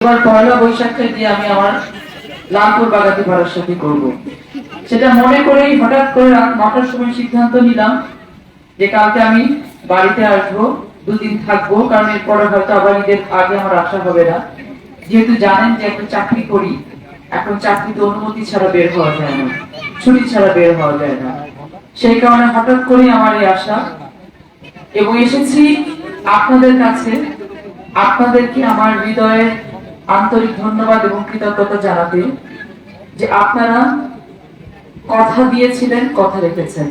এবার পয়লা বৈশাখে দিয়ে আমি আমার লালপুর বাগাতি পাড়ার সাথে করবো। সেটা মনে করেই হঠাৎ করে রাত 9টার সময় সিদ্ধান্ত নিলাম যে কালকে আমি বাড়িতে আসবো, দুদিন থাকবো, কারণ এরপরে হয়তো আবার ঈদের আগে আমার আসা হবে না। যেহেতু জানেন যে একটা চাকরি করি, এখন চাকরিতে অনুমতি ছাড়া বের হওয়া যায় না, ছুটি ছাড়া বের হওয়া যায় না। সেই কারণে হঠাৎ করে আমার এই আশা, এবং এসেছি আপনাদের কাছে আপনাদেরকে আমার হৃদয়ে আন্তরিক ধন্যবাদ এবং কৃতজ্ঞতা জানাতে, যে আপনারা কথা দিয়েছিলেন, কথা রেখেছেন।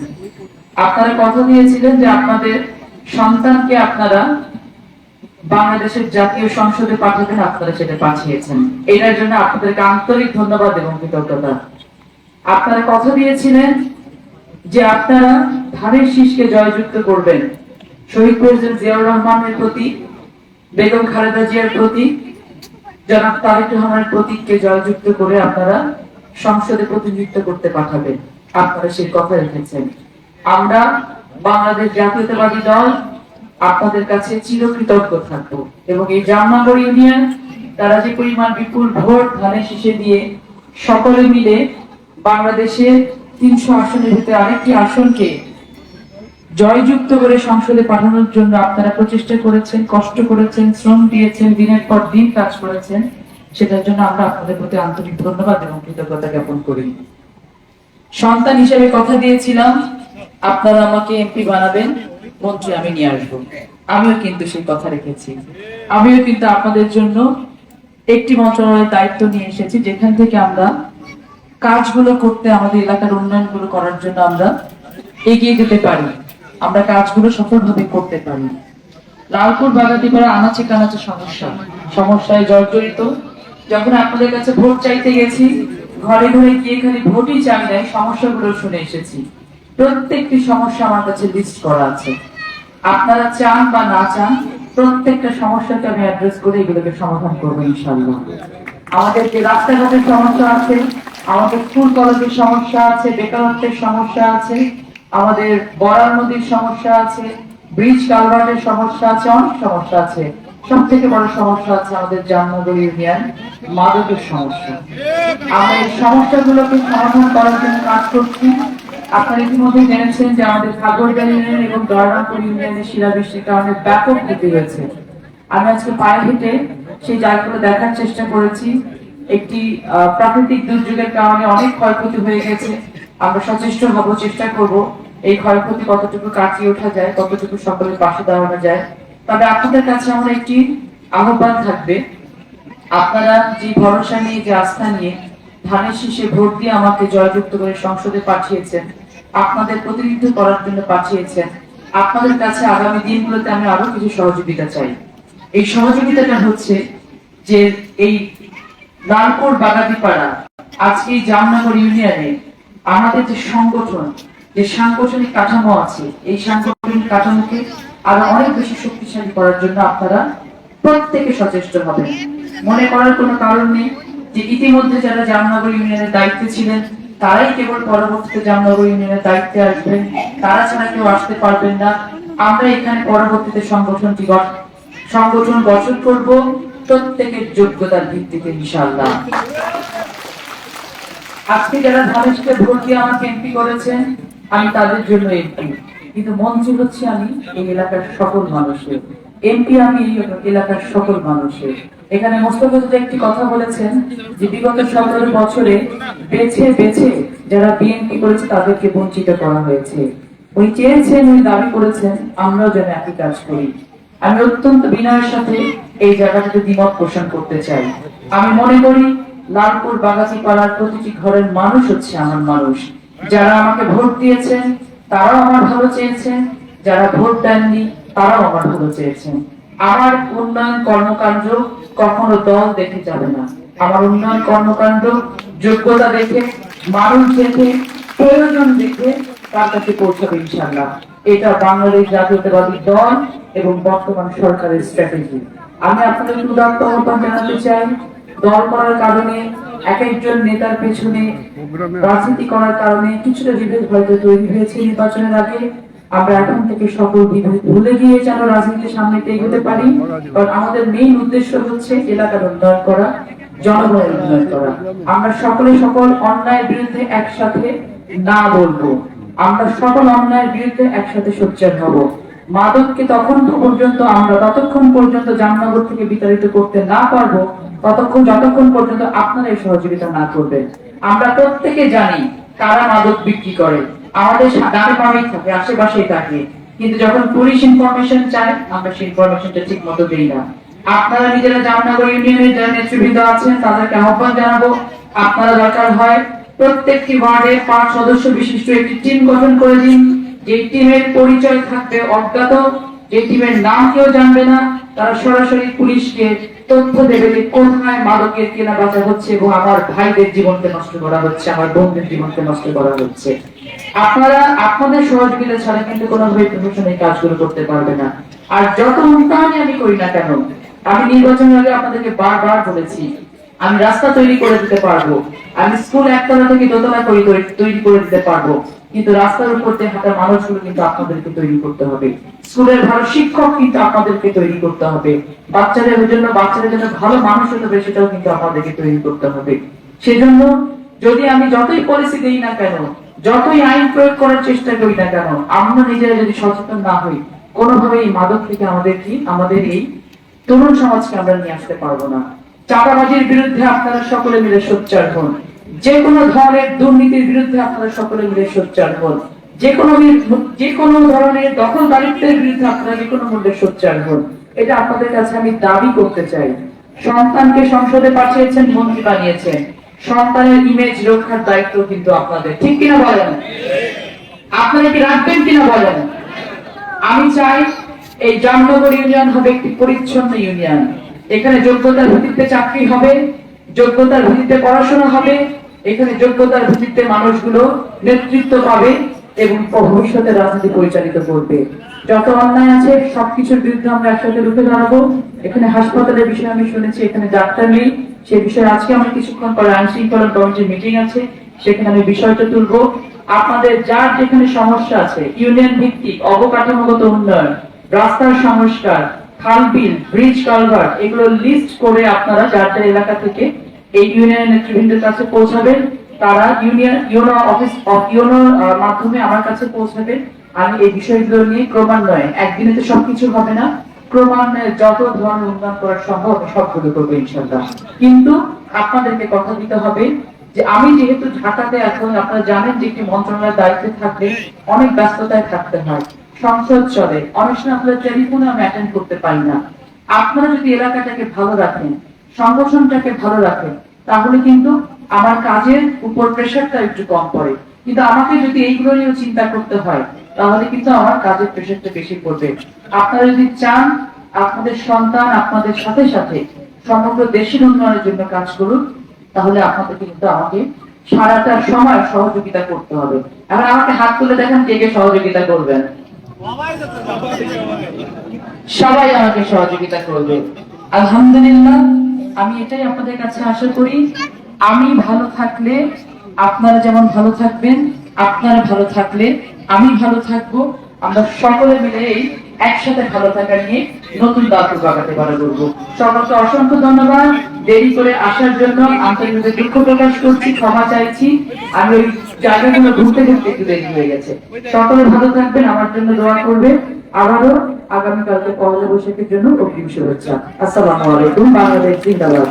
আপনারা কথা দিয়েছিলেন যে আপনাদের সন্তানকে আপনারা বাংলাদেশের জাতীয় সংসদে পাঠাবেন, আপনারা সেটা পাঠিয়েছেন। এটার জন্য আপনাদেরকে আন্তরিক ধন্যবাদ এবং কৃতজ্ঞতা। আপনারা কথা দিয়েছিলেন যে আপনারা ধানের শীষকে জয়যুক্ত করবেন, শহীদ প্রেসিডেন্ট জিয়াউর রহমানের প্রতি, বেগম খালেদা জিয়ার প্রতি, জনাব তারেক রহমানের প্রতীককে জয়যুক্ত করে আপনারা সংসদে প্রতিনিধিত্ব করতে পাঠাবেন। আপনারা সেই কথা রেখেছেন। আমরা বাংলাদেশ জাতীয়তাবাদী দল আপনাদের কাছে চিরকৃতজ্ঞ থাকবো, এবং এই জামনগর ইউনিয়ন তারা যে পরিমাণ বিপুল ভোট ধানের শীষে দিয়ে সকলে মিলে বাংলাদেশের 300 আসনের ভিতরে আরেকটি আসনকে জয়যুক্ত করে সংসদে পাঠানোর জন্য আপনারা প্রচেষ্টা করেছেন, কষ্ট করেছেন, শ্রম দিয়েছেন, দিনের পর দিন কাজ করেছেন, সেটার জন্য আমরা আপনাদের প্রতি আন্তরিক ধন্যবাদ এবং কৃতজ্ঞতা জ্ঞাপন করি। সন্তান হিসেবে কথা দিয়েছিলাম আপনারা আমাকে এমপি বানাবেন, মন্ত্রী আমি নিয়ে আসবো। আমিও কিন্তু সেই কথা রেখেছি। আমিও কিন্তু আপনাদের জন্য একটি মন্ত্রণালয়ের দায়িত্ব নিয়ে এসেছি, যেখান থেকে আমরা কাজগুলো করতে, আমাদের এলাকার উন্নয়নগুলো করার জন্য আমরা এগিয়ে যেতে পারি, আমরা কাজগুলো সফলভাবে করতে পারি। লালপুর বাগাতিপাড়া আনাচে কানাচে সমস্যায় জর্জরিত। যখন আপনাদের কাছে ভোট চাইতে গেছি, ঘরে ঘরে গিয়ে খালি ভোটই চাই নাই, সমস্যাগুলো শুনে এসেছি। প্রত্যেকটি সমস্যা আমার কাছে লিস্ট করা আছে। আপনারা চান বা না চান, প্রত্যেকটা সমস্যাকে আমি অ্যাড্রেস করে এগুলোকে সমাধান করবো ইনশাআল্লাহ। আমাদের যে রাস্তাঘাটের সমস্যা আছে, আমাদের স্কুল কলেজের সমস্যা আছে, বেকারত্বের সমস্যা আছে, আমাদের বরাল নদীর সমস্যা আছে, ব্রিজ কালভার্টের সমস্যা আছে, অনেক সমস্যা আছে। সব থেকে বড় সমস্যা আছে আমাদের জামনগর ইউনিয়ন মাদকের সমস্যা। আমরা এই সমস্যাগুলোকে সমাধান করার জন্য কাজ করছি। আপনারা ইতিমধ্যে জেনেছেন যে আমাদের খাগড়াছড়ি ইউনিয়ন এবং দয়ারামপুর ইউনিয়নের শিলাবৃষ্টির কারণে ব্যাপক ক্ষতি হয়েছে। আমি আজকে পায়ে হেঁটে সেই জায়গাগুলো দেখার চেষ্টা করেছি। একটি প্রাকৃতিক দুর্যোগের কারণে অনেক ক্ষয়ক্ষতি হয়ে গেছে। আমরা সচেষ্ট হব, চেষ্টা করব এই ক্ষয়ক্ষতি কতটুকু কাটিয়ে ওঠা যায়, কতটুকু সকলের পাশে দাঁড়ানো যায়। তবে আপনাদের কাছে আমার একটি আহ্বান থাকবে, আপনারা যে ভরসা নিয়ে, যে আস্থা নিয়ে ধানের শীষে ভোট দিয়ে আমাকে জয়যুক্ত করে সংসদে পাঠিয়েছেন, আপনাদের প্রতিনিধিত্ব করার জন্য পাঠিয়েছেন, আপনাদের কাছে আগামী দিনগুলোতে আমি আরো কিছু সহযোগিতা চাই। এই সহযোগিতাটা হচ্ছে যে এই লালপুর বাগাতিপাড়া, আজকে এই জামনগর ইউনিয়নে আমাদের যে সংগঠন, যে সাংগঠনিক কাঠামো আছে, এই সাংগঠনিক কাঠামোকে আরো অনেক বেশি শক্তিশালী করার জন্য আপনারা প্রত্যেকে সচেষ্ট হবেন। মনে করার কোনো কারণ নেই যে ইতিমধ্যে যারা জামনগর ইউনিয়নের দায়িত্বে ছিলেন তারাই কেবল পরবর্তীতে জামনগর ইউনিয়নের দায়িত্বে আসবেন, তারা ছাড়া কেউ আসতে পারবেন না। আমরা এখানে পরবর্তীতে সংগঠন গঠন করব প্রত্যেকের যোগ্যতার ভিত্তিতে ইনশাআল্লাহ। আজকে যারা ধানেশকে ভোট দিয়ে আমাকে এমপি করেছেন, আমি তাদের জন্য এমপি, কিন্তু মন্ত্রী হচ্ছে আমি এই এলাকার সকল মানুষের। এমপি আমি এই এলাকার সকল মানুষের। এখানে মোস্তফা একটি কথা বলেছেন যে বিগত 17 বছরে বেছে বেছে যারা বিএনপি করেছে তাদেরকে বঞ্চিত করা হয়েছে। উনি চেয়েছেন, উনি দাবি করেছেন আমরাও যেন একই কাজ করি। আমি অত্যন্ত বিনয়ের সাথে এই জায়গাটাতে দ্বিমত পোষণ করতে চাই। আমি মনে করি লালপুর বাগাতিপাড়ার প্রতিটি ঘরের মানুষ হচ্ছে আমার মানুষ। যারা আমাকে ভোট দিয়েছেন তারাও আমার ভালো চেয়েছেন, যারা ভোট দেননি তারাও আমার ভালো চেয়েছেন। আমার উন্নয়ন কর্মকাণ্ড কখনো দল দেখে যাবে না। আমার উন্নয়ন কর্মকাণ্ড যোগ্যতা দেখে, মানুষ দেখে, প্রয়োজন দেখে তার কাছে পৌঁছাবে ইনশাআল্লাহ। এটা বাংলাদেশ জাতীয়তাবাদী দল এবং বর্তমান সরকারের স্ট্র্যাটেজি। আমি আপনাদের উদাত্ত আহ্বান জানাতে চাই, দল করার কারণে, এক একজন নেতার পেছনে রাজনীতি করার কারণে কিছুটা বিভেদ হয়তো তৈরি হয়েছে নির্বাচনের আগে। আমরা এখন থেকে সকল বিভেদ ভুলে গিয়ে যেন রাজনীতির সামনে এগোতে পারি, কারণ আমাদের মেইন উদ্দেশ্য হচ্ছে এলাকার উন্নয়ন করা, জনগণের উন্নয়ন করা। আমরা সকলে সকল অন্যায়ের বিরুদ্ধে একসাথে না বলবো, আমরা সকল অন্যায়ের বিরুদ্ধে একসাথে সোচ্চার হব। মাদককে ততক্ষণ পর্যন্ত জামনগর থেকে বিতাড়িত করতে না পারবো, যতক্ষণ পর্যন্ত আপনারা এই সহযোগিতা না করবেন। আমরা প্রত্যেকে জানি কারা মাদক বিক্রি করে, আমাদের ডানে বামেই থাকে, আশেপাশেই থাকে, কিন্তু যখন পুলিশ ইনফরমেশন চায় আমরা সেই ইনফরমেশনটা ঠিক মতো দেই না। আপনারা নিজেরা জামনগর ইউনিয়নের যারা নেতৃবৃন্দ আছেন তাদেরকে আহ্বান জানাবো, আপনারা দরকার হয় প্রত্যেকটি ওয়ার্ডে 5 সদস্য বিশিষ্ট একটি টিম গঠন করে দিন। যে টিমের পরিচয় থাকবে অজ্ঞাত, যে টিমের নাম কেউ জানবে না, তারা সরাসরি পুলিশকে তথ্য দেবে যে কোথায় মাদকের কেনা বেচা হচ্ছে এবং আমার ভাইদের জীবনকে নষ্ট করা হচ্ছে, আমার বোনদের জীবনকে নষ্ট করা হচ্ছে। আপনারা আপনাদের সহযোগিতা ছাড়া কিন্তু কোনোভাবে প্রশাসন এই কাজগুলো করতে পারবে না। আর যত উন্নয়নই আমি করি না কেন, আমি নির্বাচনের আগে আপনাদেরকে বারবার বলেছি আমি রাস্তা তৈরি করে দিতে পারবো, আমি স্কুল একতলা থেকে দোতলা তৈরি করে দিতে পারবো, কিন্তু রাস্তার উপর দিয়ে হাঁটা মানুষগুলো কিন্তু আপনাদেরকে তৈরি করতে হবে। স্কুলের ভালো শিক্ষক কিন্তু আপনাদেরকে তৈরি করতে হবে, বাচ্চাদের জন্য ভালো মানুষ হতে হবে, সেটাও কিন্তু আপনাদেরকে তৈরি করতে হবে। সেজন্য যদি আমি যতই পলিসি দেই না কেন, যতই আইন প্রয়োগ করার চেষ্টা করি না কেন, আমরা নিজেরা যদি সচেতন না হই, কোনোভাবে এই মাদক থেকে আমাদের এই তরুণ সমাজকে আমরা নিয়ে আসতে পারবো না। চাঁদাবাজির বিরুদ্ধে আপনারা সকলে মিলে সোচ্চার হন, যে কোনো ধরনের দুর্নীতির বিরুদ্ধে আপনারা সকলে মিলে সোচ্চার হন, যে কোনো ধরনের দখলদারিত্বের বিরুদ্ধে আপনারা যে কোনো মূল্যে সোচ্চার হন। এটা আপনাদের কাছে আমি দাবি করতে চাই। সন্তানকে সংসদে পাঠিয়েছেন, মন্ত্রী বানিয়েছেন, সন্তানের ইমেজ রক্ষার দায়িত্ব কিন্তু আপনাদের, ঠিক কিনা বলেন? আপনারা কি রাখবেন কিনা বলেন? আমি চাই এই জামনগর ইউনিয়ন হবে একটি পরিচ্ছন্ন ইউনিয়ন। এখানে যোগ্যতার ভিত্তিতে চাকরি হবে, যোগ্যতার ভিত্তিতে পড়াশোনা হবে, এখানে যোগ্যতার ভিত্তিতে মানুষগুলো নেতৃত্ব পাবে এবং ভবিষ্যতে রাজনীতি পরিচালিত করবে। যত অন্যায় আছে সবকিছুর বিরুদ্ধে আমরা একসাথে রুখে দাঁড়াবো। এখানে হাসপাতালের বিষয়ে আমি শুনেছি এখানে ডাক্তার নেই, সেই বিষয়ে আজকে আমার কিছুক্ষণ পরে আইন শৃঙ্খলা কমিটির মিটিং আছে, সেখানে আমি বিষয়টা তুলবো। আপনাদের যার যেখানে সমস্যা আছে, ইউনিয়ন ভিত্তিক অবকাঠামোগত উন্নয়ন, রাস্তার সংস্কার, খাল বিল, ব্রিজ কালভার্ট, এগুলো লিস্ট করে আপনারা যার যার এলাকা থেকে এই ইউনিয়নের নেতৃবৃন্দের কাছে পৌঁছাবেন। তারা ইউনোর মাধ্যমে আমার কাছে পৌঁছাবে। আমি এই বিষয়গুলো নিয়ে ক্রমান্বয়ে, একদিনে তো সবকিছু হবে না, ক্রমান্বয়ে যত ধরনের উন্নয়ন করা সম্ভব সবগুলো করবো ইনশাআল্লাহ। কিন্তু আপনাদেরকে কথা দিতে হবে যে আমি যেহেতু ঢাকাতে এখন, আপনারা জানেন যে একটি মন্ত্রণালয়ের দায়িত্বে থাকলে অনেক ব্যস্ততায় থাকতে হয়, সংসদ চলে, অনেক সময় আপনাদের টেলিফোনে আমি অ্যাটেন্ড করতে পারি না। আপনারা যদি এলাকাটাকে ভালো রাখেন, সংগঠনটাকে ভালো রাখেন, তাহলে কিন্তু আমার কাজের উপর প্রেশারটা একটু কম পড়ে। কিন্তু আমাকে যদি এইগুলো নিয়ে চিন্তা করতে হয়, তাহলে কিন্তু আমার কাজের প্রেশারটা বেশি পড়বে। আপনারা যদি চান আপনাদের সন্তান আপনাদের সাথে সাথে সমগ্র দেশের উন্নয়নের জন্য কাজ করুন, তাহলে আপনাদেরকে কিন্তু আমাকে সারাটা সময় সহযোগিতা করতে হবে। এখন আমাকে হাত তুলে দেখেন কে কে সহযোগিতা করবেন। সবাই আমাকে সহযোগিতা করবে, আলহামদুলিল্লাহ। আমি এটাই আপনাদের কাছে আশা করি, আমি ভালো থাকলে আপনারা যেমন ভালো থাকবেন, আপনারা ভালো থাকলে আমি ভালো থাকবো। আমরা সকলে মিলে এই একসাথে ভালো থাকা নিয়ে নতুন দায়িত্ব বাগাতে পারবো। সকলকে অসংখ্য ধন্যবাদ দেরি করে আসার জন্য, আন্তরিকভাবে দুঃখ প্রকাশ করছি, ক্ষমা চাইছি। আমি ওই জায়গাগুলো ঘুরতে ঘুরতে একটু দেরি হয়ে গেছে। সকলে ভালো থাকবেন, আমার জন্য দোয়া করবে। আবারও আগামীকালকে পহেলা বৈশাখের জন্য অগ্রিম শুভেচ্ছা। আসসালামু আলাইকুম। বাংলাদেশ জিন্দাবাদ।